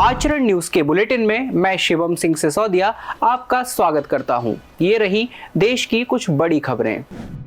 आचरण न्यूज के बुलेटिन में मैं शिवम सिंह सिसोदिया आपका स्वागत करता हूं। ये रही देश की कुछ बड़ी खबरें।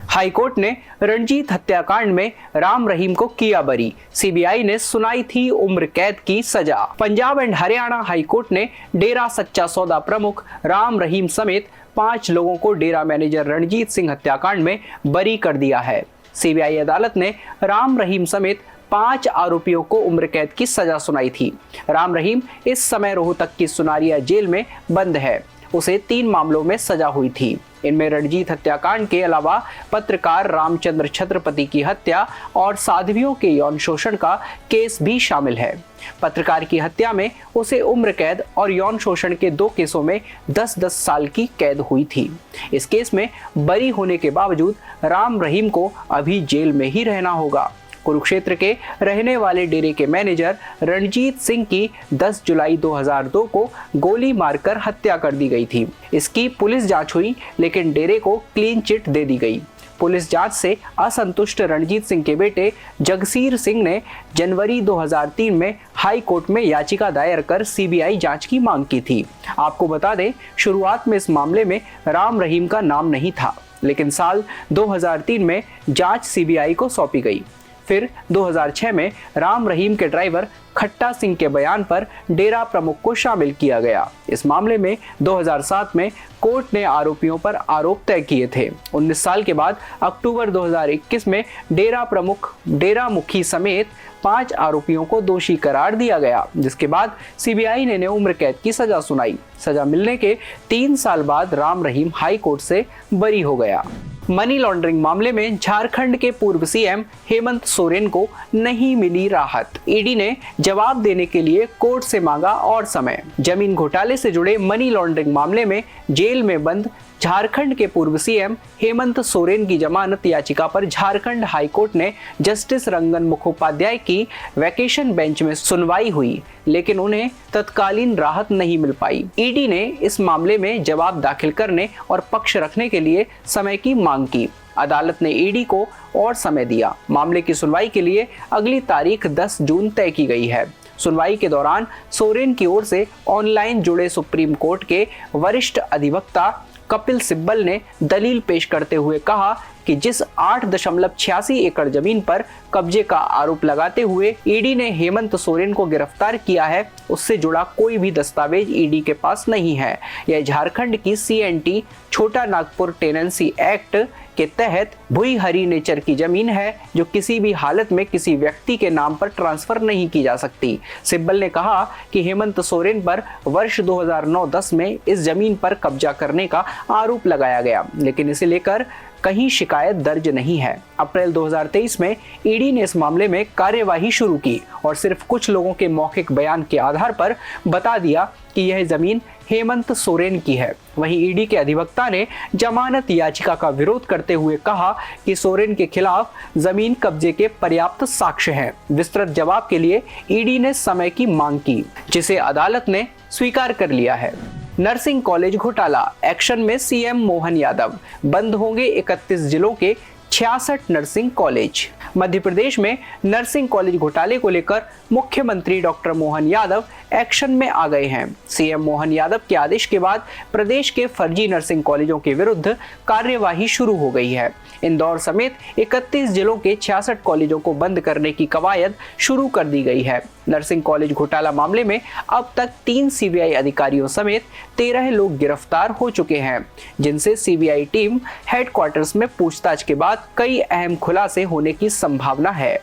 हाईकोर्ट ने रणजीत हत्याकांड में राम रहीम को किया बरी। सीबीआई ने सुनाई थी उम्र कैद की सजा। पंजाब एंड हरियाणा हाईकोर्ट ने डेरा सच्चा सौदा प्रमुख राम रहीम समेत 5 लोगों को डेरा मैनेजर रणजीत सिंह हत्याकांड में बरी कर दिया है। सीबीआई अदालत ने राम रहीम समेत 5 आरोपियों को उम्र कैद की सजा सुनाई थी। राम रहीम इस समय रोहतक की सुनारिया जेल में बंद है। उसे 3 मामलों में सजा हुई थी। इनमें रणजीत हत्याकांड के अलावा पत्रकार रामचंद्र छत्रपति की हत्या और साध्वियों के यौन शोषण का केस भी शामिल है। पत्रकार की हत्या में उसे उम्र कैद और यौन शोषण के 2 केसों में 10-10 साल की कैद हुई थी। इस केस में बरी होने के बावजूद राम रहीम को अभी जेल में ही रहना होगा। कुरुक्षेत्र के रहने वाले डेरे के मैनेजर रणजीत सिंह की 10 जुलाई 2002 को गोली मारकर हत्या कर दी गई थी। इसकी पुलिस जांच हुई, लेकिन डेरे को क्लीन चिट दे दी गई। पुलिस जांच से असंतुष्ट रणजीत सिंह के बेटे जगसीर सिंह ने जनवरी 2003 में हाई कोर्ट में याचिका दायर कर सीबीआई जांच की मांग की थी। आपको बता दें, शुरुआत में इस मामले में राम रहीम का नाम नहीं था, लेकिन साल 2003 में जांच सीबीआई को सौंपी गई। फिर 2006 में राम रहीम के ड्राइवर खट्टा सिंह के बयान पर डेरा प्रमुख को शामिल किया गया। इस मामले में 2007 में कोर्ट ने आरोपियों पर आरोप तय किए थे। 19 साल के बाद अक्टूबर 2021 में डेरा प्रमुख, डेरा मुखी समेत 5 आरोपियों को दोषी करार दिया गया, जिसके बाद सीबीआई ने उम्र कैद की सजा सुनाई। सजा मिलने के 3 साल बाद राम रहीम हाई कोर्ट से बरी हो गया। मनी लॉन्ड्रिंग मामले में झारखंड के पूर्व सीएम हेमंत सोरेन को नहीं मिली राहत। ईडी ने जवाब देने के लिए कोर्ट से मांगा और समय। जमीन घोटाले से जुड़े मनी लॉन्ड्रिंग मामले में जेल में बंद झारखंड के पूर्व सीएम हेमंत सोरेन की जमानत याचिका पर झारखंड हाईकोर्ट ने जस्टिस रंगन मुखोपाध्याय की वैकेशन बेंच में सुनवाई हुई, लेकिन उन्हें तत्कालीन राहत नहीं मिल पाई। ईडी ने इस मामले में जवाब दाखिल करने और पक्ष रखने के लिए समय की मांग की। अदालत ने ईडी को और समय दिया। मामले की सुनवाई के लिए अगली तारीख 10 जून तय की गई है। सुनवाई के दौरान सोरेन की ओर से ऑनलाइन जुड़े सुप्रीम कोर्ट के वरिष्ठ अधिवक्ता कपिल सिब्बल ने दलील पेश करते हुए कहा कि जिस 8.86 एकड़ जमीन पर कब्जे का आरोप लगाते हुए ईडी ने हेमंत सोरेन को गिरफ्तार किया है, उससे जुड़ा कोई भी दस्तावेज ईडी के पास नहीं है। यह झारखंड की सीएनटी छोटा नागपुर टेनेंसी एक्ट के तहत भुई हरी नेचर की जमीन है, जो किसी भी हालत में किसी व्यक्ति के नाम पर ट्रांसफर नहीं की जा सकती। सिब्बल ने कहा कि हेमंत सोरेन पर वर्ष 2009-10 में इस जमीन पर कब्जा करने का आरोप लगाया गया, लेकिन इसे लेकर कहीं शिकायत दर्ज नहीं है। अप्रैल 2023 में ईडी ने इस मामले में कार्यवाही शुरू की और सिर्फ कुछ लोगों के मौखिक बयान के आधार पर बता दिया कि यह जमीन हेमंत सोरेन की है। वहीं ईडी के अधिवक्ता ने जमानत याचिका का विरोध करते हुए कहा कि सोरेन के खिलाफ जमीन कब्जे के पर्याप्त साक्ष्य हैं। विस्तृत जवाब के लिए ईडी ने समय की मांग की, जिसे अदालत ने स्वीकार कर लिया है। नर्सिंग कॉलेज घोटाला, एक्शन में सीएम मोहन यादव। बंद होंगे 31 जिलों के 66 नर्सिंग कॉलेज। मध्य प्रदेश में नर्सिंग कॉलेज घोटाले को लेकर मुख्यमंत्री डॉक्टर मोहन यादव एक्शन में आ गए हैं। सीएम मोहन यादव के आदेश के बाद प्रदेश के फर्जी नर्सिंग कॉलेजों के विरुद्ध कार्यवाही शुरू हो गई है। इंदौर समेत 31 जिलों के 66 कॉलेजों को बंद करने की कवायद शुरू कर दी गई है। नर्सिंग कॉलेज घोटाला मामले में अब तक 3 सीबीआई अधिकारियों समेत 13 लोग गिरफ्तार हो चुके हैं, जिनसे सीबीआई टीम हेडक्वार्टर्स में पूछताछ के बाद कई अहम खुलासे होने की संभावना है।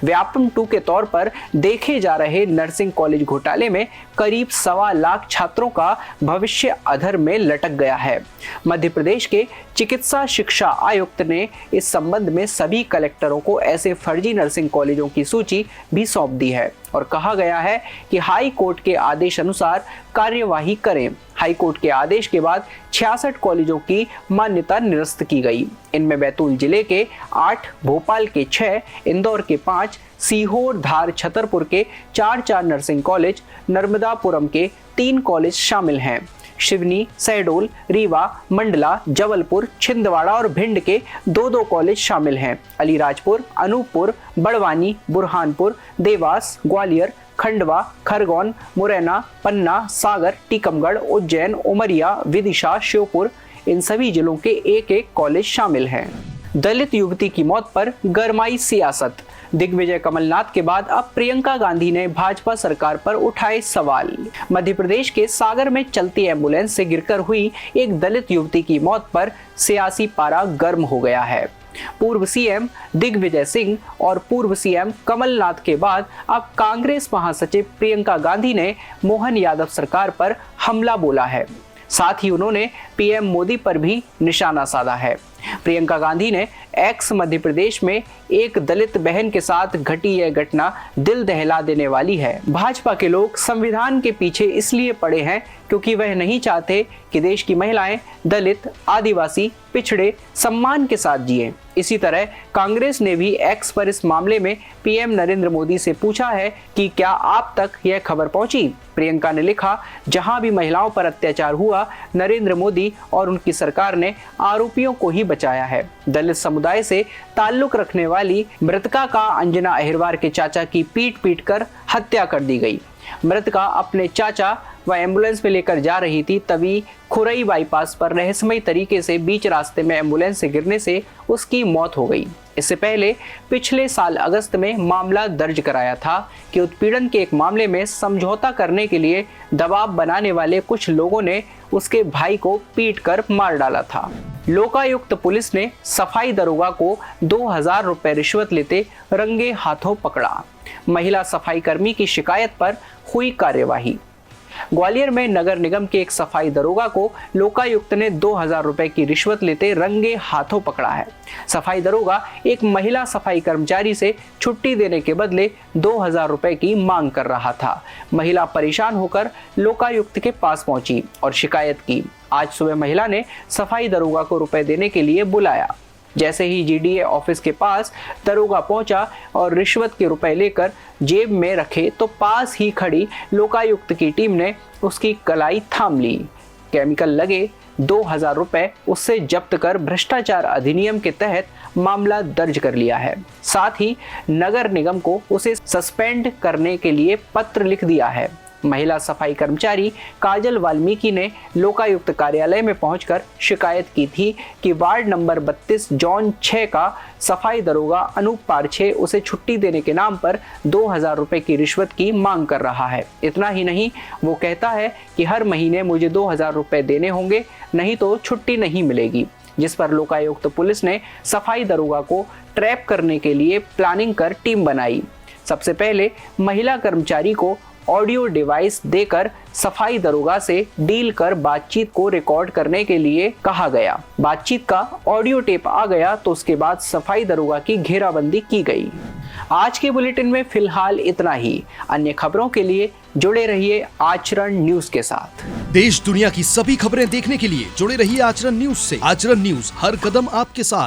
व्यापम 2 के तौर पर देखे जा रहे नर्सिंग कॉलेज घोटाले में करीब 1.25 लाख छात्रों का भविष्य अधर में लटक गया है। मध्य प्रदेश के चिकित्सा शिक्षा आयुक्त ने इस संबंध में सभी कलेक्टरों को ऐसे फर्जी नर्सिंग कॉलेजों की सूची भी सौंप दी है और कहा गया है कि हाई कोर्ट के आदेश अनुसार कार्यवाही करें। हाई कोर्ट के आदेश के बाद 66 कॉलेजों की मान्यता निरस्त की गई। इनमें बैतूल जिले के 8, भोपाल के 6, इंदौर के 5, सीहोर, धार, छतरपुर के 4 नर्सिंग कॉलेज, नर्मदापुरम के 3 कॉलेज शामिल हैं। शिवनी, शहडोल, रीवा, मंडला, जबलपुर, छिंदवाड़ा और भिंड के 2 कॉलेज शामिल हैं। अलीराजपुर, अनूपपुर, बड़वानी, बुरहानपुर, देवास, ग्वालियर, खंडवा, खरगोन, मुरैना, पन्ना, सागर, टीकमगढ़, उज्जैन, उमरिया, विदिशा, श्योपुर, इन सभी जिलों के एक एक कॉलेज शामिल हैं। दलित युवती की मौत पर गरमाई सियासत। दिग्विजय कमलनाथ के बाद अब प्रियंका गांधी ने भाजपा सरकार पर उठाए सवाल। मध्य प्रदेश के सागर में चलती एम्बुलेंस से गिरकर हुई एक दलित युवती की मौत पर सियासी पारा गर्म हो गया है। पूर्व सीएम दिग्विजय सिंह और पूर्व सीएम कमलनाथ के बाद अब कांग्रेस महासचिव प्रियंका गांधी ने मोहन यादव सरकार पर हमला बोला है। साथ ही उन्होंने पीएम मोदी पर भी निशाना साधा है। प्रियंका गांधी ने एक्स मध्य प्रदेश में एक दलित बहन के साथ घटी यह घटना दिल दहला देने वाली है। भाजपा के लोग संविधान के पीछे इसलिए पड़े हैं क्योंकि वह नहीं चाहते कि देश की महिलाएं दलित, आदिवासी, पिछड़े सम्मान के साथ जिएं। इसी तरह कांग्रेस ने भी एक्स पर इस मामले में पीएम नरेंद्र मोदी से पूछा है कि क्या आप तक यह खबर पहुंची। प्रियंका ने लिखा, जहां भी महिलाओं पर अत्याचार हुआ, नरेंद्र मोदी और उनकी सरकार ने आरोपियों को ही बचाया है। दलित समुदाय से ताल्लुक रखने वाली मृतका का अंजना अहिरवार के चाचा की पीट कर हत्या कर दी गई। मृतका अपने चाचा व एम्बुलेंस में लेकर जा रही थी, तभी खुरई बाईपास पर रहस्यमयी तरीके से बीच रास्ते में एम्बुलेंस से गिरने से उसकी मौत हो गई। इससे पहले पिछले साल अगस्त में मामला दर्ज कराया था कि उत्पीड़न के एक मामले में समझौता करने के लिए दबाव बनाने वाले कुछ लोगों ने उसके भाई को पीट कर मार डाला था। लोकायुक्त पुलिस ने सफाई दरोगा को 2000 रुपए रिश्वत लेते रंगे हाथों पकड़ा। महिला सफाई कर्मी की शिकायत पर हुई कार्यवाही। ग्वालियर में नगर निगम के एक सफाई दरोगा को लोकायुक्त ने 2000 रुपए की रिश्वत लेते रंगे हाथों पकड़ा है। सफाई दरोगा एक महिला सफाई कर्मचारी से छुट्टी देने के बदले 2000 रुपए की मांग कर रहा था। महिला परेशान होकर लोकायुक्त के पास पहुंची और शिकायत की। आज सुबह महिला ने सफाई दरोगा को रुपए देने के लिए बुलाया। जैसे ही जीडीए ऑफिस के पास दरोगा पहुंचा और रिश्वत के रुपए लेकर जेब में रखे तो पास ही खड़ी लोकायुक्त की टीम ने उसकी कलाई थाम ली। केमिकल लगे 2000 रुपए उससे जब्त कर भ्रष्टाचार अधिनियम के तहत मामला दर्ज कर लिया है। साथ ही नगर निगम को उसे सस्पेंड करने के लिए पत्र लिख दिया है। महिला सफाई कर्मचारी काजल वाल्मीकि ने लोकायुक्त कार्यालय में पहुंचकर शिकायत की थी कि वार्ड नंबर 32 जोन 6 का सफाई दरोगा अनूप पारछे उसे छुट्टी देने के नाम पर 2000 रुपए की रिश्वत की मांग कर रहा है। इतना ही नहीं, वो कहता है कि हर महीने मुझे 2000 रुपए देने होंगे, नहीं तो छुट्टी नहीं मिलेगी। जिस पर लोकायुक्त पुलिस ने सफाई दरोगा को ट्रैप करने के लिए प्लानिंग कर टीम बनाई। सबसे पहले महिला कर्मचारी को ऑडियो डिवाइस देकर सफाई दरोगा से डील कर बातचीत को रिकॉर्ड करने के लिए कहा गया। बातचीत का ऑडियो टेप आ गया तो उसके बाद सफाई दरोगा की घेराबंदी की गई। आज के बुलेटिन में फिलहाल इतना ही। अन्य खबरों के लिए जुड़े रहिए आचरण न्यूज के साथ। देश दुनिया की सभी खबरें देखने के लिए जुड़े रहिए आचरण न्यूज से। आचरण न्यूज, हर कदम आपके साथ।